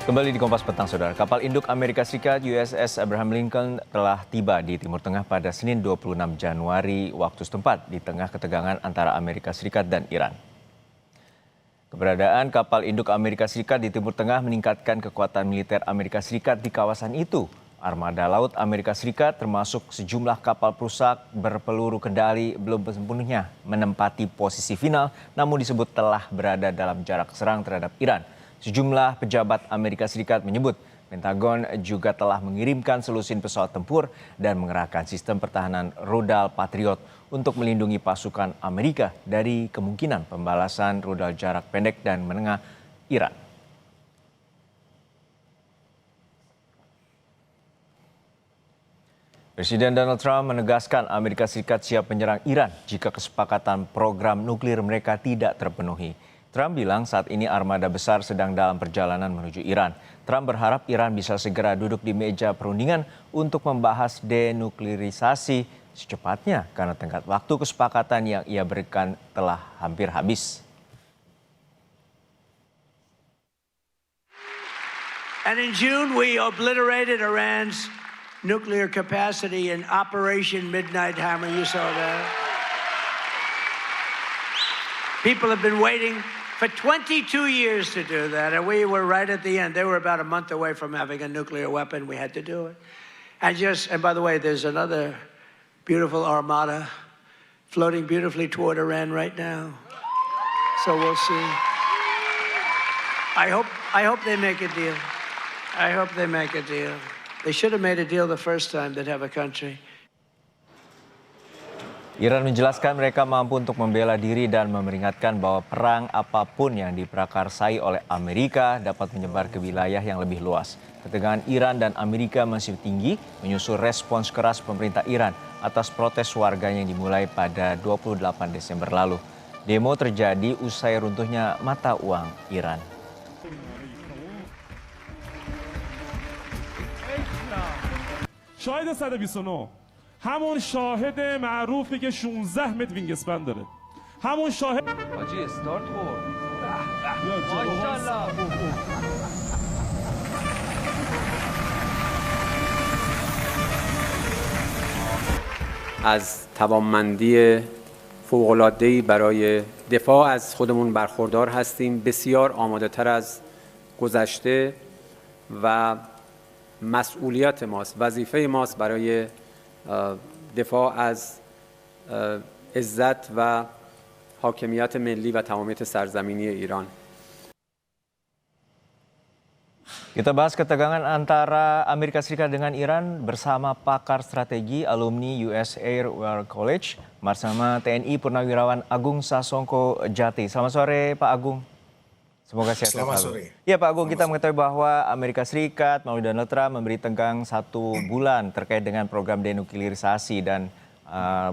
Kembali di Kompas Petang, Saudara. Kapal induk Amerika Serikat USS Abraham Lincoln telah tiba di Timur Tengah pada Senin 26 Januari waktu setempat di tengah ketegangan antara Amerika Serikat dan Iran. Keberadaan kapal induk Amerika Serikat di Timur Tengah meningkatkan kekuatan militer Amerika Serikat di kawasan itu. Armada Laut Amerika Serikat termasuk sejumlah kapal perusak berpeluru kendali belum sepenuhnya menempati posisi final, namun disebut telah berada dalam jarak serang terhadap Iran. Sejumlah pejabat Amerika Serikat menyebut Pentagon juga telah mengirimkan selusin pesawat tempur dan mengerahkan sistem pertahanan rudal Patriot untuk melindungi pasukan Amerika dari kemungkinan pembalasan rudal jarak pendek dan menengah Iran. Presiden Donald Trump menegaskan Amerika Serikat siap menyerang Iran jika kesepakatan program nuklir mereka tidak terpenuhi. Trump bilang saat ini armada besar sedang dalam perjalanan menuju Iran. Trump berharap Iran bisa segera duduk di meja perundingan untuk membahas denuklirisasi secepatnya karena tenggat waktu kesepakatan yang ia berikan telah hampir habis. And in June, we obliterated Iran's nuclear capacity in Operation Midnight Hammer. You saw that. People have been waiting for 22 years to do that, and we were right at the end. They were about a month away from having a nuclear weapon. We had to do it. And by the way, there's another beautiful armada floating beautifully toward Iran right now. So we'll see. I hope they make a deal. I hope they make a deal. They should have made a deal the first time they'd have a country. Iran menjelaskan mereka mampu untuk membela diri dan memperingatkan bahwa perang apapun yang diprakarsai oleh Amerika dapat menyebar ke wilayah yang lebih luas. Ketegangan Iran dan Amerika masih tinggi menyusul respons keras pemerintah Iran atas protes warganya yang dimulai pada 28 Desember lalu. Demo terjadi usai runtuhnya mata uang Iran. شاهد 129 همون شاهد معروفی که 16 متر وینگسپن داره همون شاهد حاجی استارت خورد ماشاءالله از توانمندی فوق‌العاده‌ای برای دفاع از خودمون برخوردار هستیم. بسیار آماده تر از گذشته و مسئولیت ماست، وظیفه ماست برای دفاع از عزت و حاکمیت ملی و تمامیت سرزمینی ایران. Kita bahas ketegangan antara Amerika Serikat dengan Iran bersama pakar strategi alumni US Air War College bersama TNI Purnawirawan Agung Sasongko Jati. Selamat sore Pak Agung. Semoga sehat selalu. Selamat sore. Ya Pak Agung, kita mengetahui bahwa Amerika Serikat melalui Donald Trump memberi tenggang 1 bulan terkait dengan program denuklirisasi dan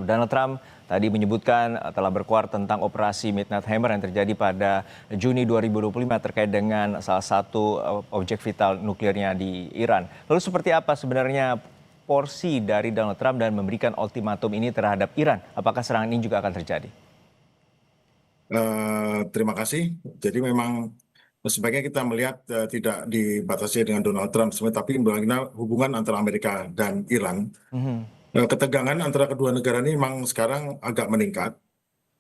Donald Trump tadi menyebutkan telah berkuar tentang operasi Midnight Hammer yang terjadi pada Juni 2025 terkait dengan salah satu objek vital nuklirnya di Iran. Lalu seperti apa sebenarnya porsi dari Donald Trump dan memberikan ultimatum ini terhadap Iran? Apakah serangan ini juga akan terjadi? Terima kasih. Jadi memang sebaiknya kita melihat tidak dibatasi dengan Donald Trump, tapi bagaimana hubungan antara Amerika dan Iran. Ketegangan antara kedua negara ini memang sekarang agak meningkat,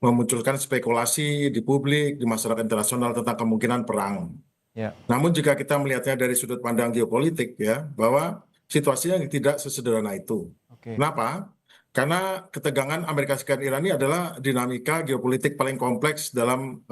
memunculkan spekulasi di publik, di masyarakat internasional tentang kemungkinan perang. Ya. Namun jika kita melihatnya dari sudut pandang geopolitik, ya, bahwa situasinya tidak sesederhana itu. Oke. Kenapa? Karena ketegangan Amerika Serikat dan Iran ini adalah dinamika geopolitik paling kompleks dalam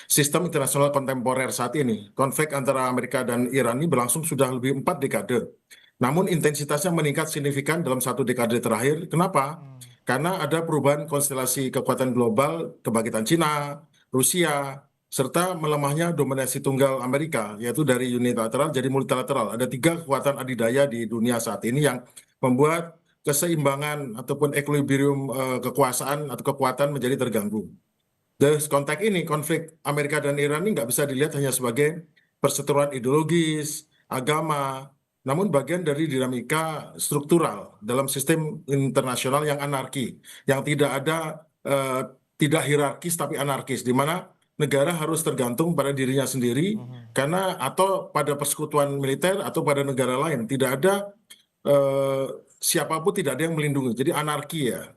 sistem internasional kontemporer saat ini. Konflik antara Amerika dan Iran ini berlangsung sudah lebih 4 dekade. Namun intensitasnya meningkat signifikan dalam 1 dekade terakhir. Kenapa? Karena ada perubahan konstelasi kekuatan global, kebangkitan Cina, Rusia, serta melemahnya dominasi tunggal Amerika, yaitu dari unilateral jadi multilateral. Ada 3 kekuatan adidaya di dunia saat ini yang membuat keseimbangan ataupun equilibrium kekuasaan atau kekuatan menjadi terganggu. Dalam konteks ini, konflik Amerika dan Iran ini nggak bisa dilihat hanya sebagai perseteruan ideologis, agama, namun bagian dari dinamika struktural dalam sistem internasional yang anarki, yang tidak ada tidak hierarkis tapi anarkis, di mana negara harus tergantung pada dirinya sendiri karena atau pada persekutuan militer atau pada negara lain. Tidak ada siapapun, tidak ada yang melindungi. Jadi anarki ya.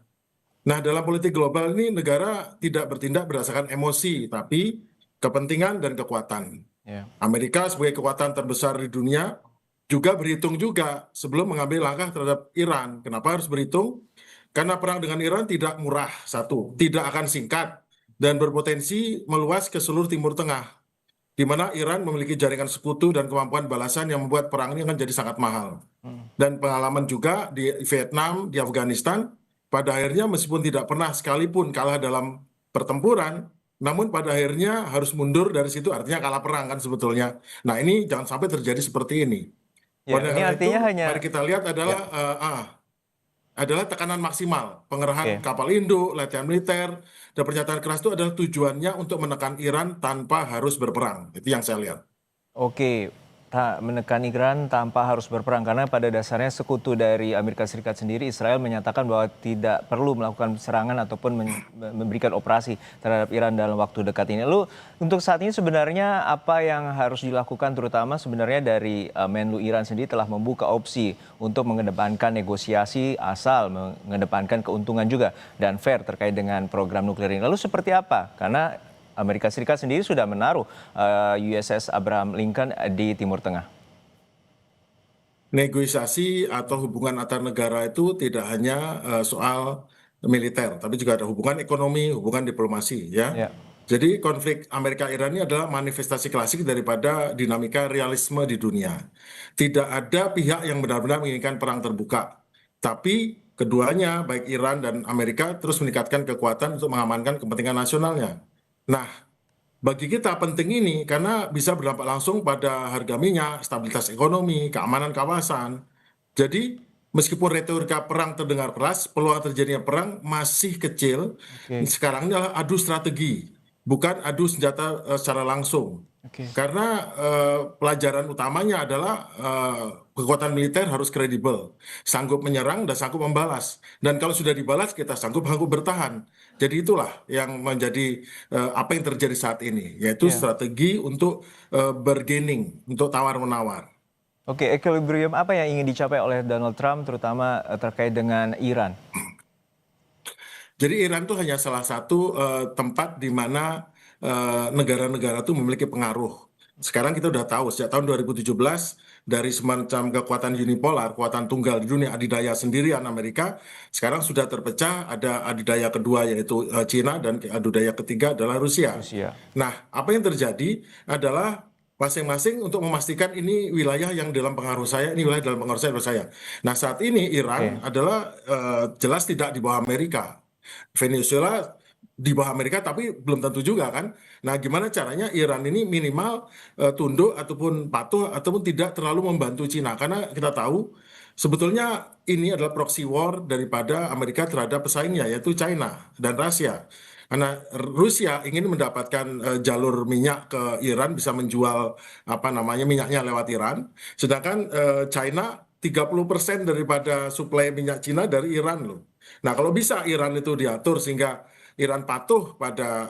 Nah, dalam politik global ini negara tidak bertindak berdasarkan emosi, tapi kepentingan dan kekuatan. Ya. Amerika sebagai kekuatan terbesar di dunia juga berhitung juga sebelum mengambil langkah terhadap Iran. Kenapa harus berhitung? Karena perang dengan Iran tidak murah, satu, tidak akan singkat, dan berpotensi meluas ke seluruh Timur Tengah, di mana Iran memiliki jaringan sekutu dan kemampuan balasan yang membuat perang ini akan jadi sangat mahal. Dan pengalaman juga di Vietnam, di Afghanistan, pada akhirnya meskipun tidak pernah sekalipun kalah dalam pertempuran, namun pada akhirnya harus mundur dari situ, artinya kalah perang kan sebetulnya. Nah, ini jangan sampai terjadi seperti ini. Ya, Oleh ini karena itu, artinya hanya mari kita lihat adalah tekanan maksimal, pengerahan Oke. kapal induk, latihan militer, dan pernyataan keras itu adalah tujuannya untuk menekan Iran tanpa harus berperang. Itu yang saya lihat. Oke, menekan Iran tanpa harus berperang karena pada dasarnya sekutu dari Amerika Serikat sendiri, Israel menyatakan bahwa tidak perlu melakukan serangan ataupun memberikan operasi terhadap Iran dalam waktu dekat ini. Lalu untuk saat ini sebenarnya apa yang harus dilakukan terutama sebenarnya dari Menlu Iran sendiri telah membuka opsi untuk mengedepankan negosiasi asal mengedepankan keuntungan juga dan fair terkait dengan program nuklir ini. Lalu seperti apa? Karena Amerika Serikat sendiri sudah menaruh USS Abraham Lincoln di Timur Tengah. Negosiasi atau hubungan antar negara itu tidak hanya soal militer, tapi juga ada hubungan ekonomi, hubungan diplomasi, ya. Ya. Jadi konflik Amerika-Iran ini adalah manifestasi klasik daripada dinamika realisme di dunia. Tidak ada pihak yang benar-benar menginginkan perang terbuka, tapi keduanya, baik Iran dan Amerika, terus meningkatkan kekuatan untuk mengamankan kepentingan nasionalnya. Nah, bagi kita penting ini karena bisa berdampak langsung pada harga minyak, stabilitas ekonomi, keamanan kawasan. Jadi, meskipun retorika perang terdengar keras, peluang terjadinya perang masih kecil. Oke. Sekarang ini adalah adu strategi, bukan adu senjata secara langsung. Oke. Karena pelajaran utamanya adalah kekuatan militer harus kredibel, sanggup menyerang dan sanggup membalas. Dan kalau sudah dibalas, kita sanggup bertahan. Jadi itulah yang menjadi apa yang terjadi saat ini, yaitu Ya. strategi untuk bargaining, untuk tawar-menawar. Oke, equilibrium apa yang ingin dicapai oleh Donald Trump terutama terkait dengan Iran? Jadi Iran itu hanya salah satu tempat di mana negara-negara itu memiliki pengaruh. Sekarang kita udah tahu sejak tahun 2017 dari semacam kekuatan unipolar, kekuatan tunggal di dunia, adidaya sendirian Amerika, sekarang sudah terpecah, ada adidaya kedua yaitu Cina dan adidaya ketiga adalah Rusia. Rusia. Nah, apa yang terjadi adalah masing-masing untuk memastikan ini wilayah yang dalam pengaruh saya, ini wilayah dalam pengaruh saya. Nah, saat ini Iran adalah jelas tidak di bawah Amerika. Venezuela di bawah Amerika tapi belum tentu juga kan. Nah, gimana caranya Iran ini minimal tunduk ataupun patuh ataupun tidak terlalu membantu Cina karena kita tahu sebetulnya ini adalah proxy war daripada Amerika terhadap pesaingnya yaitu China dan Rusia. Karena Rusia ingin mendapatkan jalur minyak ke Iran, bisa menjual minyaknya lewat Iran, sedangkan China 30% daripada suplai minyak Cina dari Iran loh. Nah, kalau bisa Iran itu diatur sehingga Iran patuh pada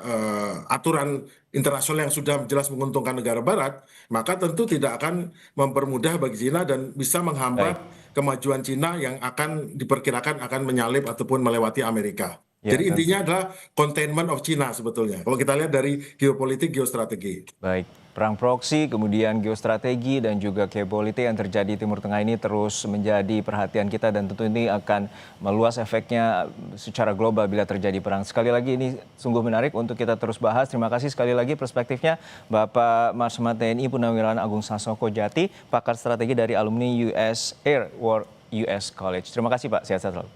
aturan internasional yang sudah jelas menguntungkan negara Barat, maka tentu tidak akan mempermudah bagi Cina dan bisa menghambat kemajuan Cina yang akan diperkirakan akan menyalip ataupun melewati Amerika. Ya, Jadi tentu. intinya adalah containment of China sebetulnya. Kalau kita lihat dari geopolitik, geostrategi. Baik, perang proksi, kemudian geostrategi dan juga geopolitik yang terjadi di Timur Tengah ini terus menjadi perhatian kita dan tentu ini akan meluas efeknya secara global bila terjadi perang. Sekali lagi ini sungguh menarik untuk kita terus bahas. Terima kasih sekali lagi perspektifnya Bapak Marsma TNI Purnawirawan Agung Sasongko Jati, pakar strategi dari alumni US Air War US College. Terima kasih Pak, sehat selalu.